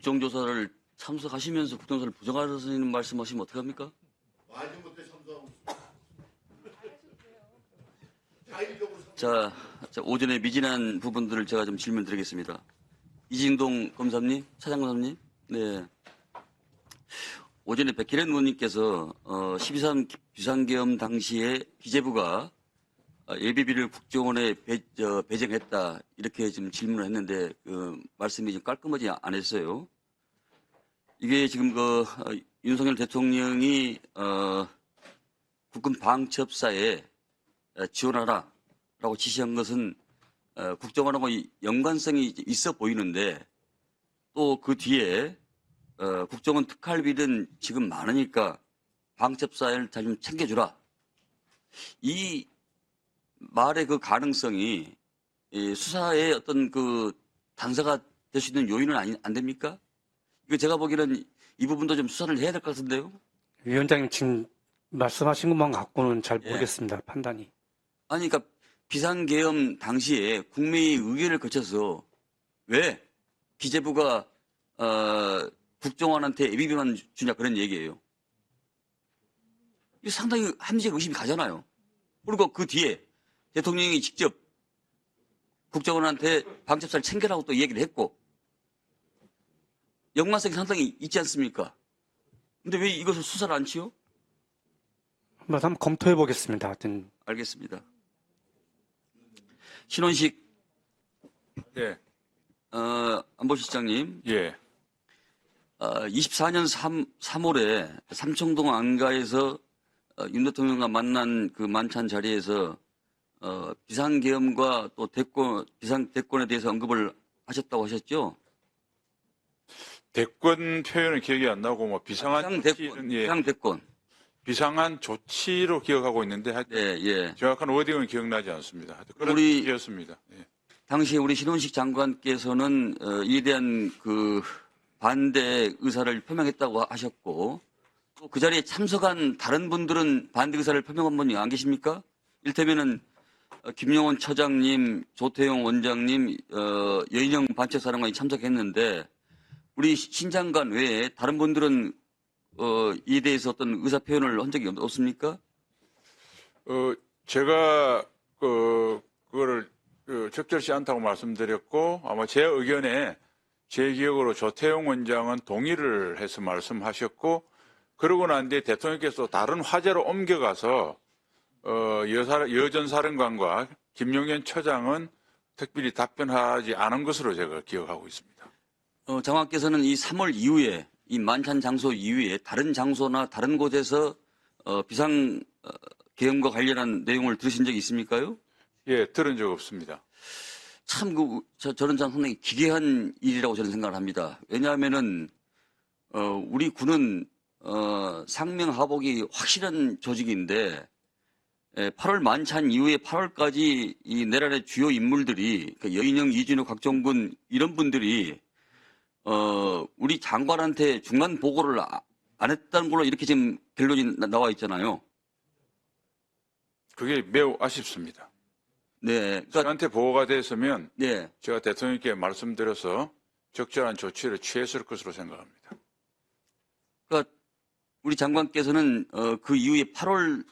국정조사를 참석하시면서 국정조사를 부정하시는 말씀하시면 어떡합니까? 마지못해 참석하고 있습니다. 자, 오전에 미진한 부분들을 제가 좀 질문 드리겠습니다. 이진동 검사님, 차장 검사님, 네. 오전에 백희련 의원님께서 12.3 비상계엄 당시에 기재부가 예비비를 국정원에 배정했다 이렇게 지금 질문을 했는데 그 말씀이 좀 깔끔하지 않았어요. 이게 지금 윤석열 대통령이 국군 방첩사에 지원하라라고 지시한 것은 국정원하고 연관성이 있어 보이는데 또 그 뒤에 국정원 특활비는 지금 많으니까 방첩사를 좀 챙겨주라. 이 말의 그 가능성이 수사의 어떤 그 단서가 될 수 있는 요인은 안 됩니까? 이거 제가 보기에는 이 부분도 좀 수사를 해야 될 것 같은데요. 위원장님 지금 말씀하신 것만 갖고는 잘 모르겠습니다. 판단이. 아니 그러니까 비상계엄 당시에 국민의 의견을 거쳐서 왜 기재부가 국정원한테 예비비만 주냐 그런 얘기예요. 이게 상당히 합리적 의심이 가잖아요. 그리고 그 뒤에 대통령이 직접 국정원한테 방첩사를 챙겨라고 또 얘기를 했고 연관성이 상당히 있지 않습니까? 근데 왜 이것을 수사를 안 치요? 한번 검토해 보겠습니다. 하여튼. 알겠습니다. 신원식 예. 안보실장님. 예. 24년 3월에 삼청동 안가에서 윤 대통령과 만난 그 만찬 자리에서 비상계엄과 또 비상대권에 대해서 언급을 하셨다고 하셨죠? 대권 표현은 기억이 안 나고 뭐 비상대권. 비상한 조치로 기억하고 있는데 하여튼 예. 정확한 워딩은 기억나지 않습니다. 하여튼 그런 우리 얘기였습니다. 예. 당시에 우리 신원식 장관께서는 이에 대한 그 반대 의사를 표명했다고 하셨고 또 그 자리에 참석한 다른 분들은 반대 의사를 표명한 분이 안 계십니까? 일테면은 김용원 처장님, 조태용 원장님, 여인영 반책사령관이 참석했는데 우리 신 장관 외에 다른 분들은 이에 대해서 어떤 의사 표현을 한 적이 없습니까? 제가 그거를 적절치 않다고 말씀드렸고 아마 제 의견에 제 기억으로 조태용 원장은 동의를 해서 말씀하셨고 그러고 난 뒤에 대통령께서 다른 화제로 옮겨가서 여전 사령관과 김용현 처장은 특별히 답변하지 않은 것으로 제가 기억하고 있습니다. 장관께서는 이 3월 이후에 이 만찬 장소 이후에 다른 장소나 다른 곳에서 비상 계엄과 관련한 내용을 들으신 적이 있습니까요? 예, 들은 적 없습니다. 참 저는 상당히 기괴한 일이라고 저는 생각을 합니다. 왜냐하면은 우리 군은 상명하복이 확실한 조직인데 8월 만찬 이후에 8월까지 이 내란의 주요 인물들이 그러니까 여인영, 이준호, 곽종근 이런 분들이 우리 장관한테 중간 보고를 안 했다는 걸로 이렇게 지금 결론이 나와 있잖아요. 그게 매우 아쉽습니다. 네, 그러니까 저한테 보고가 됐으면 네, 제가 대통령께 말씀드려서 적절한 조치를 취했을 것으로 생각합니다. 그러니까 우리 장관께서는 그 이후에 8월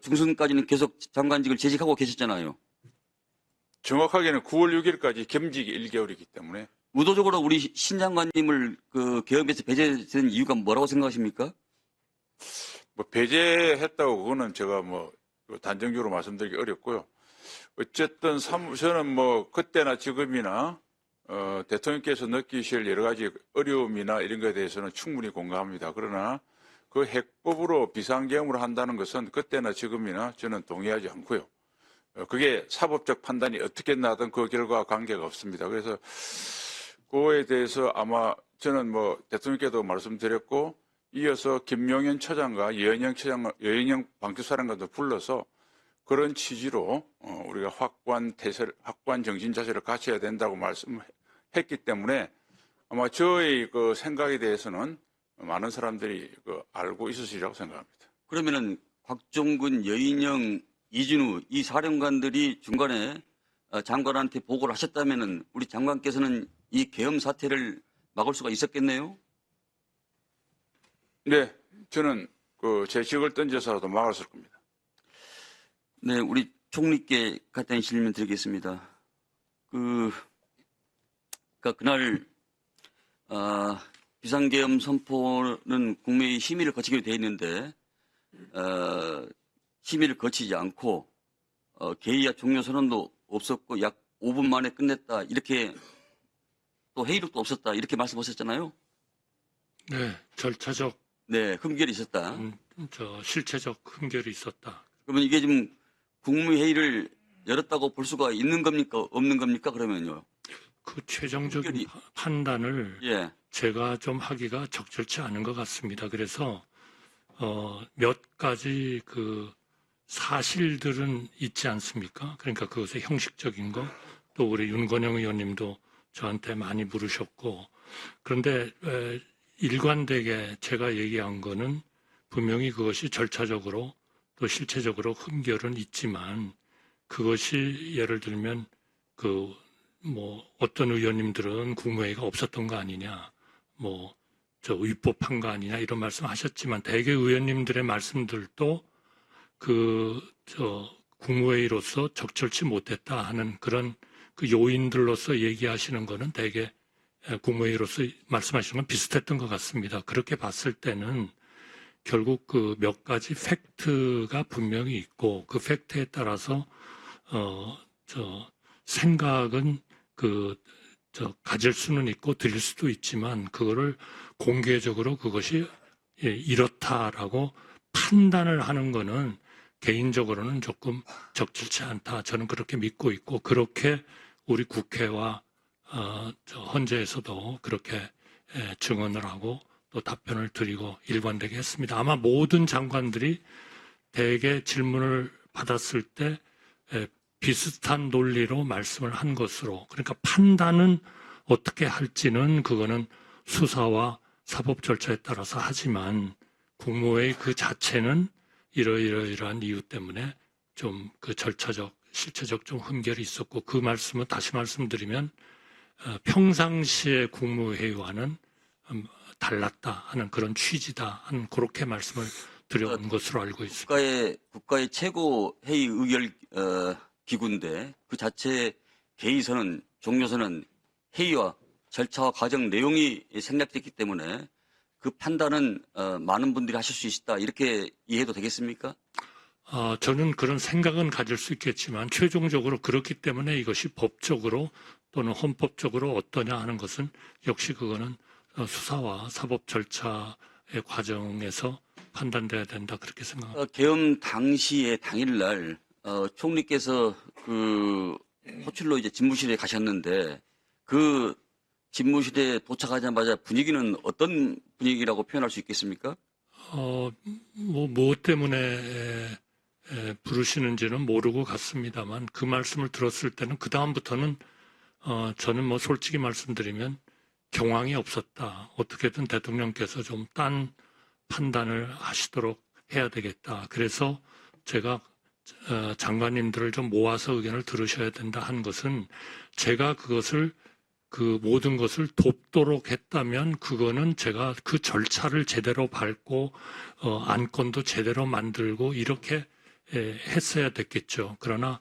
중순까지는 계속 장관직을 재직하고 계셨잖아요. 정확하게는 9월 6일까지 겸직이 1개월이기 때문에 의도적으로 우리 신 장관님을 그 계엄에서 배제된 이유가 뭐라고 생각하십니까? 뭐 배제했다고 그거는 제가 뭐 단정적으로 말씀드리기 어렵고요. 어쨌든 저는 뭐 그때나 지금이나 대통령께서 느끼실 여러 가지 어려움이나 이런 것에 대해서는 충분히 공감합니다. 그러나 그 해법으로 비상계엄을 한다는 것은 그때나 지금이나 저는 동의하지 않고요. 그게 사법적 판단이 어떻게 나든 그 결과와 관계가 없습니다. 그래서 그거에 대해서 아마 저는 뭐 대통령께도 말씀드렸고 이어서 김용현 처장과 여인영 방첩사령관도 불러서 그런 취지로 우리가 확고한 정신 자세를 갖춰야 된다고 말씀했기 때문에 아마 저의 그 생각에 대해서는 많은 사람들이 알고 있으시리라고 생각합니다. 그러면은 곽종근, 여인영, 이준우 이 사령관들이 중간에 장관한테 보고를 하셨다면은 우리 장관께서는 이 계엄 사태를 막을 수가 있었겠네요. 네, 저는 그 제식을 던져서라도 막았을 겁니다. 네, 우리 총리께 간단히 질문 드리겠습니다. 그날 비상계엄 선포는 국무회의 심의를 거치기로 되어 있는데 심의를 거치지 않고 개의야 종료 선언도 없었고 약 5분 만에 끝냈다 이렇게 또 회의록도 없었다 이렇게 말씀하셨잖아요. 네, 절차적, 네, 흠결이 있었다. 실체적 흠결이 있었다. 그러면 이게 지금 국무회의를 열었다고 볼 수가 있는 겁니까 없는 겁니까 그러면요? 그 최종적인 흠결이- 판단을 예, 제가 좀 하기가 적절치 않은 것 같습니다. 그래서 몇 가지 그 사실들은 있지 않습니까? 그러니까 그것의 형식적인 거, 또 우리 윤건영 의원님도 저한테 많이 물으셨고, 그런데 일관되게 제가 얘기한 거는 분명히 그것이 절차적으로 또 실체적으로 흠결은 있지만, 그것이 예를 들면 어떤 의원님들은 국무회의가 없었던 거 아니냐, 위법한 거 아니냐 이런 말씀하셨지만, 대개 의원님들의 말씀들도 국무회의로서 적절치 못했다 하는 그런 그 요인들로서 얘기하시는 거는 대개 국무회의로서 말씀하시는 건 비슷했던 것 같습니다. 그렇게 봤을 때는 결국 그 몇 가지 팩트가 분명히 있고, 그 팩트에 따라서 생각은 가질 수는 있고 드릴 수도 있지만, 그거를 공개적으로 그것이 이렇다라고 판단을 하는 거는 개인적으로는 조금 적절치 않다. 저는 그렇게 믿고 있고, 그렇게 우리 국회와 헌재에서도 그렇게 증언을 하고 또 답변을 드리고 일관되게 했습니다. 아마 모든 장관들이 대개 질문을 받았을 때 비슷한 논리로 말씀을 한 것으로, 그러니까 판단은 어떻게 할지는 그거는 수사와 사법 절차에 따라서 하지만, 국무회의 그 자체는 이러이러이러한 이유 때문에 좀 그 절차적, 실체적 좀 흠결이 있었고, 그 말씀은 다시 말씀드리면 평상시의 국무회의와는 달랐다 하는 그런 취지다 하는 그렇게 말씀을 드려온 것으로 알고 있습니다. 국가의 최고 회의 의결 기구인데 그 자체 개의서는 종료서는 회의와 절차와 과정 내용이 생략됐기 때문에 그 판단은 많은 분들이 하실 수 있다 이렇게 이해해도 되겠습니까? 저는 그런 생각은 가질 수 있겠지만, 최종적으로 그렇기 때문에 이것이 법적으로 또는 헌법적으로 어떠냐 하는 것은 역시 그거는 수사와 사법 절차의 과정에서 판단돼야 된다 그렇게 생각합니다. 계엄 당시에 당일날 총리께서 호출로 이제 집무실에 가셨는데 그 집무실에 도착하자마자 분위기는 어떤 분위기라고 표현할 수 있겠습니까? 무엇 때문에 부르시는지는 모르고 갔습니다만, 그 말씀을 들었을 때는 그 다음부터는 저는 솔직히 말씀드리면 경황이 없었다. 어떻게든 대통령께서 좀 딴 판단을 하시도록 해야 되겠다. 그래서 제가 장관님들을 좀 모아서 의견을 들으셔야 된다 한 것은, 제가 그 모든 것을 돕도록 했다면 그거는 제가 그 절차를 제대로 밟고 안건도 제대로 만들고 이렇게 했어야 됐겠죠. 그러나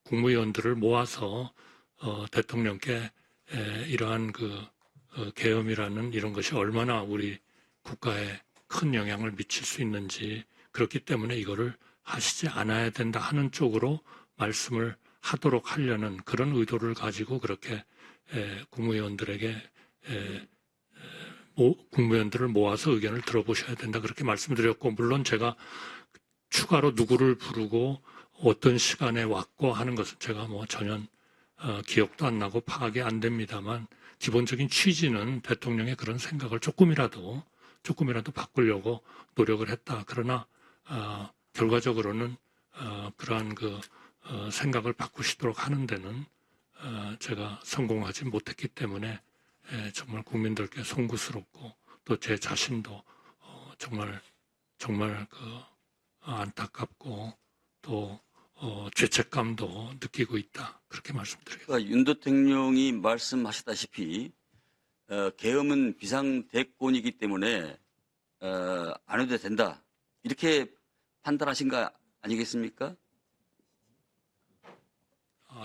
국무위원들을 모아서 대통령께 이러한 계엄이라는 이런 것이 얼마나 우리 국가에 큰 영향을 미칠 수 있는지, 그렇기 때문에 이거를 하시지 않아야 된다 하는 쪽으로 말씀을 하도록 하려는 그런 의도를 가지고 그렇게 국무위원들에게 국무위원들을 모아서 의견을 들어보셔야 된다 그렇게 말씀드렸고, 물론 제가 추가로 누구를 부르고 어떤 시간에 왔고 하는 것은 제가 전혀 기억도 안 나고 파악이 안 됩니다만, 기본적인 취지는 대통령의 그런 생각을 조금이라도 바꾸려고 노력을 했다. 그러나 결과적으로는 그러한 생각을 바꾸시도록 하는 데는 제가 성공하지 못했기 때문에 정말 국민들께 송구스럽고 또 제 자신도 정말 안타깝고 또 죄책감도 느끼고 있다. 그렇게 말씀드리겠습니다. 그러니까 윤 대통령이 말씀하셨다시피 계엄은 비상대권이기 때문에 안 해도 된다. 이렇게 판단하신 거 아니겠습니까?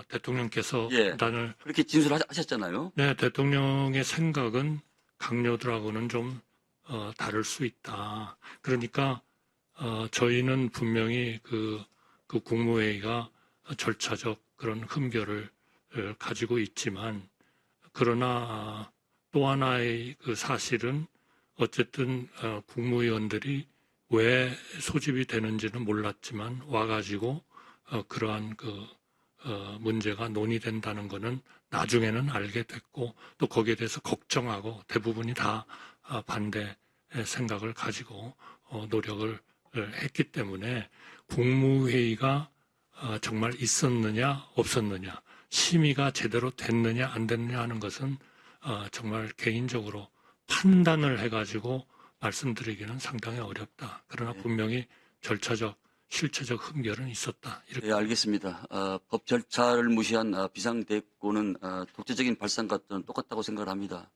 대통령께서 예. 판단을 그렇게 진술하셨잖아요. 네, 대통령의 생각은 강요들하고는 좀 다를 수 있다. 그러니까 저희는 분명히 그 국무회의가 절차적 그런 흠결을 가지고 있지만 그러나 또 하나의 그 사실은 어쨌든 국무위원들이 왜 소집이 되는지는 몰랐지만 와가지고 그러한 문제가 논의된다는 것은 나중에는 알게 됐고 또 거기에 대해서 걱정하고 대부분이 다 반대 생각을 가지고 노력을 했기 때문에 국무회의가 정말 있었느냐 없었느냐 심의가 제대로 됐느냐 안 됐느냐 하는 것은 정말 개인적으로 판단을 해가지고 말씀드리기는 상당히 어렵다. 그러나 분명히 절차적 실체적 흠결은 있었다. 이렇게 예, 알겠습니다. 법 절차를 무시한 비상대권은 독재적인 발상과 똑같다고 생각을 합니다.